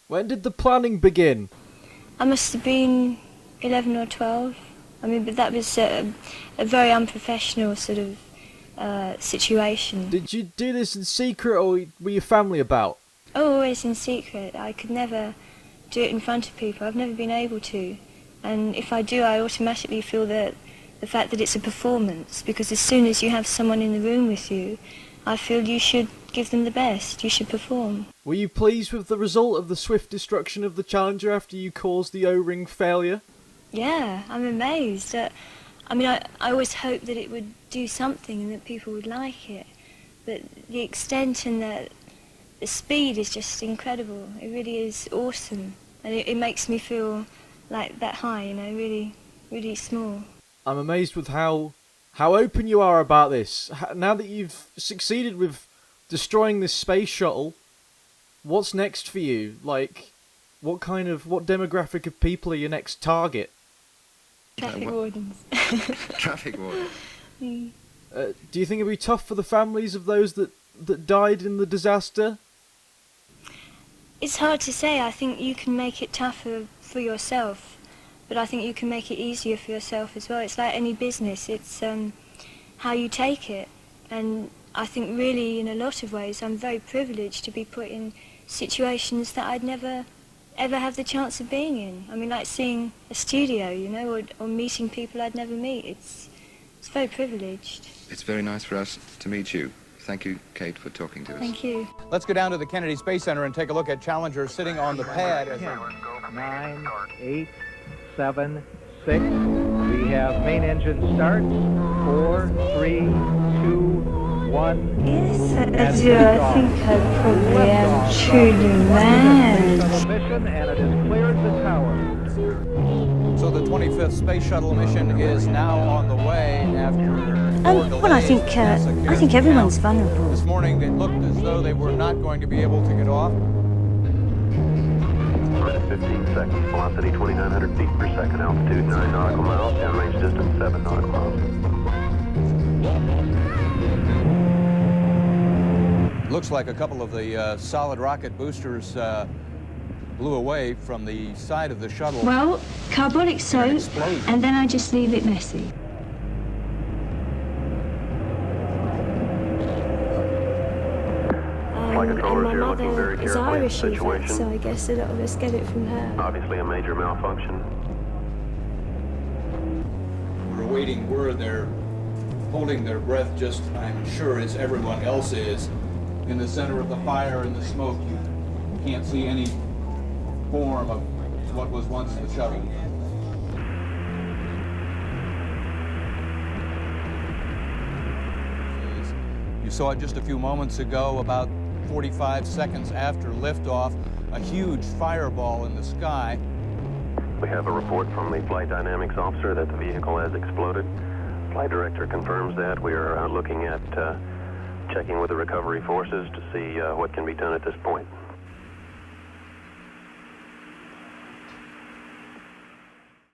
When did the planning begin? I must have been 11 or 12. I mean, but that was a very unprofessional sort of situation. Did you do this in secret, or were your family about? Oh, always in secret. I could never do it in front of people. I've never been able to. And if I do, I automatically feel that the fact that it's a performance, because as soon as you have someone in the room with you, I feel you should give them the best. You should perform. Were you pleased with the result of the swift destruction of the Challenger after you caused the O-ring failure? Yeah, I'm amazed. I mean, I always hoped that it would do something and that people would like it. But the extent and the speed is just incredible. It really is awesome. And it makes me feel like that high, you know, really, really small. I'm amazed with how open you are about this. Now that you've succeeded with destroying this space shuttle, what's next for you? Like, what demographic of people are your next target? Traffic wardens. Traffic wardens. Do you think it'd be tough for the families of those that died in the disaster? It's hard to say. I think you can make it tougher for yourself, but I think you can make it easier for yourself as well. It's like any business. It's how you take it. And I think really, in a lot of ways, I'm very privileged to be put in situations that I'd never ever have the chance of being in. I mean, like seeing a studio, you know, or meeting people I'd never meet. It's very privileged. It's very nice for us to meet you. Thank you, Kate, for talking to us. Thank you. Let's go down to the Kennedy Space Center and take a look at Challenger sitting on the pad. 10, 9, 8, 7, 6. We have main engine start. 4, 3, 2, 1. Yes, I do. I think I probably am truly mad. Shuttle mission, and it has cleared the tower. So the 25th Space Shuttle mission is now on the way after Well, I think everyone's vulnerable. This morning it looked as though they were not going to be able to get off. 15 seconds, velocity 2,900 feet per second, altitude 9 nautical miles, downrange distance 7 nautical miles. Looks like a couple of the solid rocket boosters blew away from the side of the shuttle. Well, carbonic soap, and then I just leave it messy. Flight controllers here And my looking very mother is carefully at the Irish, in fact, situation. so I guess a lot of us get it from her. Obviously a major malfunction. We're awaiting word. They're holding their breath, just, I'm sure, as everyone else is. In the center of the fire and the smoke, you can't see any form of what was once the shuttle. You saw it just a few moments ago, about 45 seconds after liftoff, a huge fireball in the sky. We have a report from the flight dynamics officer that the vehicle has exploded. Flight director confirms that. We are looking at checking with the recovery forces to see what can be done at this point.